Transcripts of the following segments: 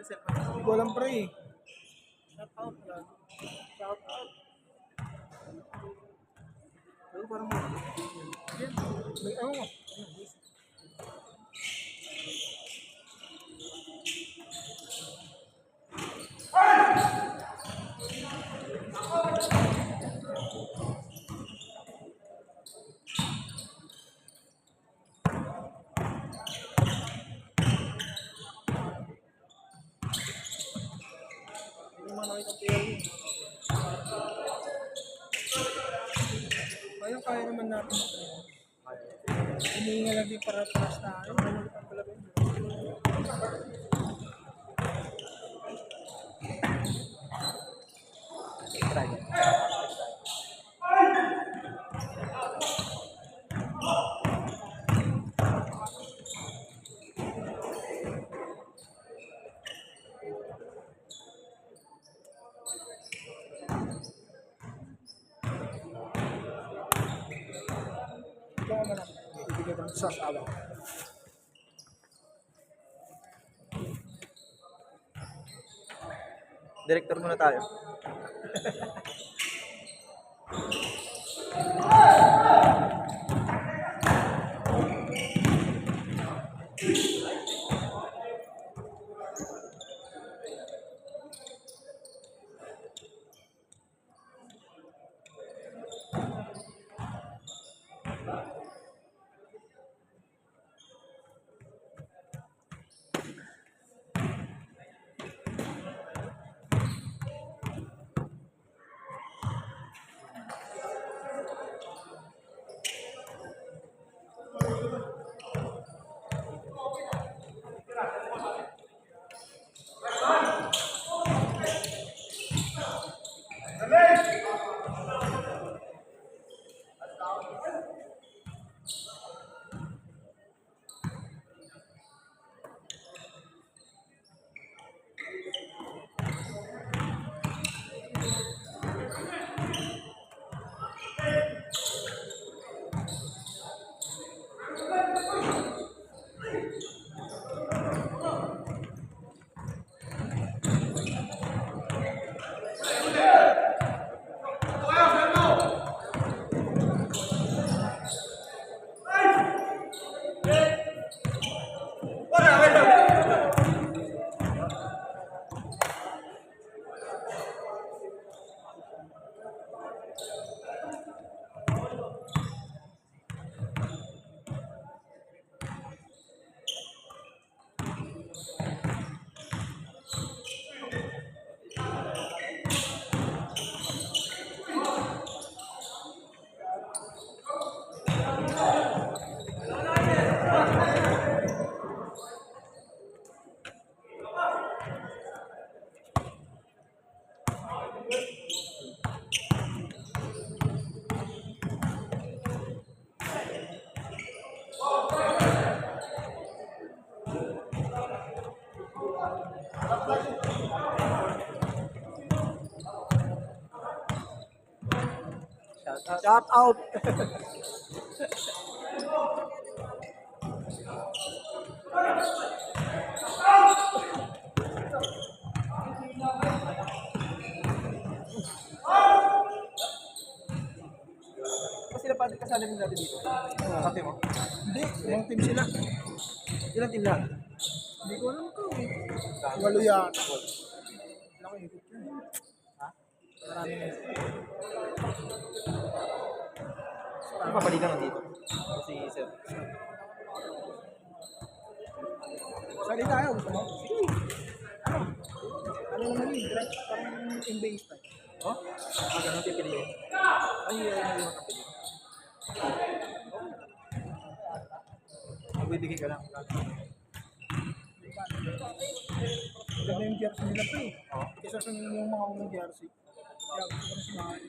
Hindi ko alam pre. Shout out. Shout out. Pero parang may ano. Hindi man nakita pero kaya naman natin. Hinihinga lang din para tayo. Ikaw naman ako. Ibigay ko sa asawa. Director muna tayo. Shout out. Kasi sila pa kasali mo natin dito. Sabi mo? Hindi, ibang team sila. Ilang team lang? Hindi ko alam ko eh. Walo yata. Wala ko ikot yun eh. Ha? Marami na yun. Ano papalitan lang dito? Kasi sir. Sali tayo, gusto mo? Sige. Ano? Ano naman yun? Direct parang in-base tayo. Oh? Ganun pipiliin. Ay, yung kapili. Magbibigay ka lang. Ganda yung jersey nila pa eh. Kesa sa yung mga unang jersey. Kaya gusto ko na sumahan.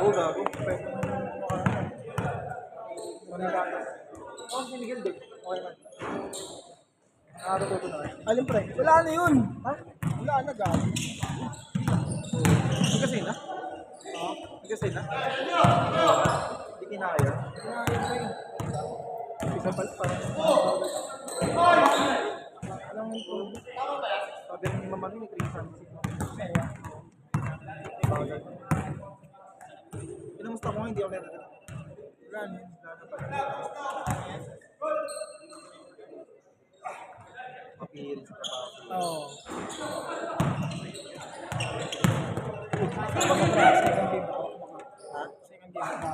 Oo, gago. Manila. Oh, si Miguel din. Okay man. Nakatututo na. Alin pre? Wala na yun. Ha? Wala na gabi. Kasi na? Kasi na? Hindi kinaya. Isa pala pa. Alam mo ito. Sabi ng mama may 300. Kinamusta ko nga, hindi ako meron. Wala na yun. Papirin sa trabaho. Oo. Second game ako. Ha? Second game ako.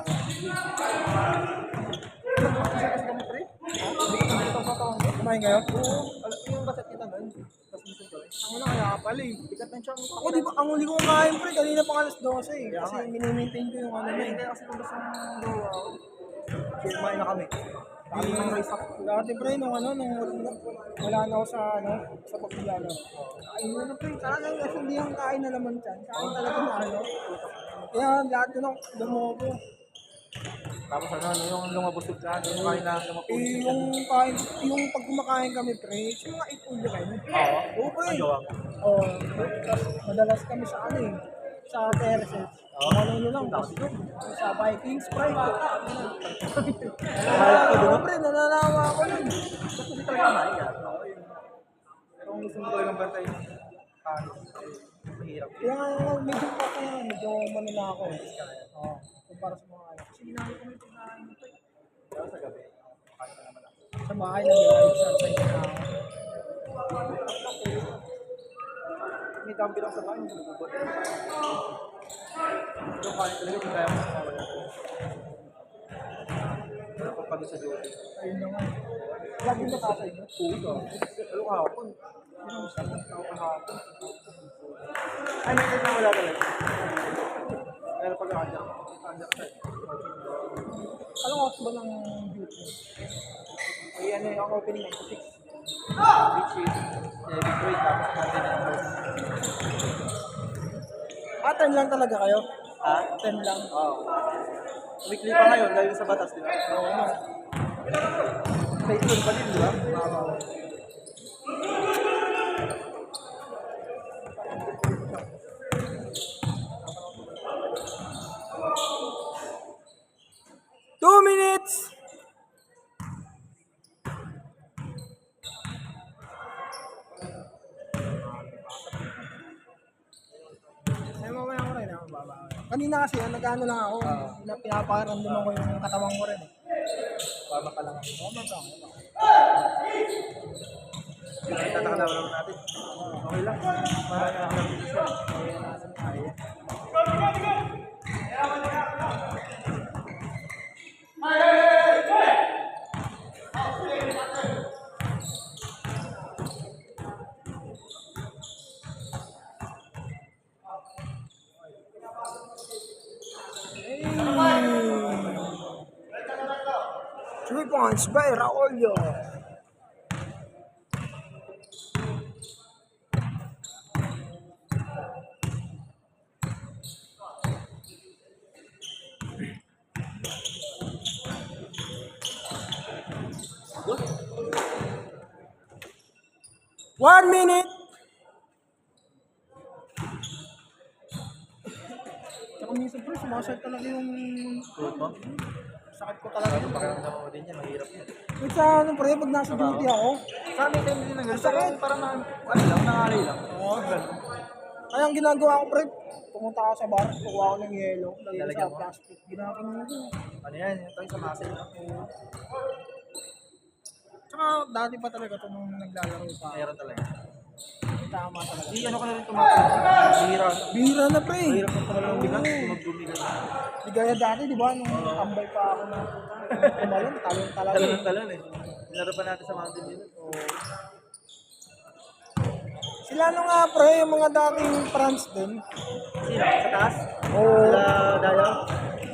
Kumain kayo? Yung batat kita nun, tapos minsan ko eh. Ang una kaya pala eh. Bigat ng tiyan ko. Ako di ba, ang huli ko kumain pre, kanina pang alas 12 eh. Kasi minimaintain ko yung ano na Hindi eh. kasi kung gusto mong gawa ako. Kasi kumain na kami. Kami ng rice up. Dati pre, nung wala na ako sa sa pagpilano. Ay, ano pre, talagang kasi hindi ang kain na naman dyan. Kain talaga na ano. Kaya lahat yun ang lumobo. Tapos yung lumabusog ka, yung kain na lumabusog. Eh, yung pag kumakain kami pre, yung mga 8 ulo kayo. Oo. Oo pre. Ang gawa mo. Oo. Tapos madalas kami sa ano eh, sa terraces. Ano lang, gusto. Sa Vikings pre. Ano pre, nananawa ako nun. Gusto ko talaga kumain ka. Pero kung gusto mo talagang bantay, mahirap. Kaya nga, medyo pa ko nga, medyo manila ako eh. Oo. Kumpara sa mga ano. Kasi ginamit ko yung pagkain mo pre. Pero sa gabi, kain ka naman ako. Sa bahay na nila-exercise na ako. May dampi lang sa bahay, hindi ko bubot. Yung kain talaga, hindi kaya mo sa mawala. Pero pag sa duty. Ayun naman. Lagi na tatay mo. Oo. Ano kahapon? Ano sa tao kahapon? Ay, may na wala talaga. Pero pag andak tayo. Anong oras ba ng duty? Ay, ano yung opening 96. Which is, Detroit, tapos natin ang house. 10 lang talaga kayo? Ha? 10 lang. Oo. Weekly pa ngayon, dahil sa batas, di ba? Oo naman. Sa itlog pa din, di ba? Oo. Two minutes! Ay, mamaya ko rin ako babawi. Kanina kasi, nag-ano lang ako, pinaparamdaman ko yung katawan ko rin eh. Warma pa lang. Tama ba? Nakita na naman natin. Okay lang. Marami na lang dito siya. Hey! 3 points by Raulio. One minute. Tsaka minsan pre, sumasakit talaga yung Tulad mo? sakit ko talaga. Ano pakiramdam mo din yan, mahirap yan. Wait sa ano pre, pag nasa duty ako. Sa amin din din ng ganun. Parang ano lang, nangalay lang. Oo. Kaya ang ginagawa ko pre, pumunta ako sa bar, kukuha ako ng yelo, lagyan Lalagyan sa mo? plastic. Ginagawa ko. Ano yan, yung tayo sa muscle. Tsaka dati pa talaga ito nung naglalaro pa. Mayroon talaga. Tama talaga. Di ano ka na rin tumatawag. Bihira. Bihira na pre. Mahirap na talaga ang bilang. Magbumigan na. Di gaya dati, di ba? Nung tambay pa ako na tumalon, talon talaga. Talon ng talon eh. Nilaro pa natin sa mountain yun. Sila ano nga pre, yung mga dating France din. Sino? Sa taas? Oo. Sila Dayaw?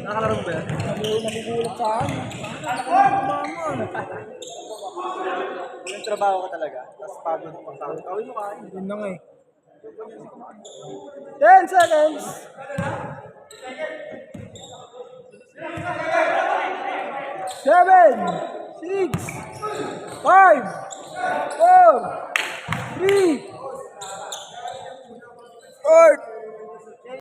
Nakakalaro mo ba yan? Nagugulat sa akin. Mama. Yung trabaho ka talaga. Tapos pagod mo pang tao. Kawin mo kain. Yun na nga eh. 10 seconds! 7, 6, 5, 4, 3,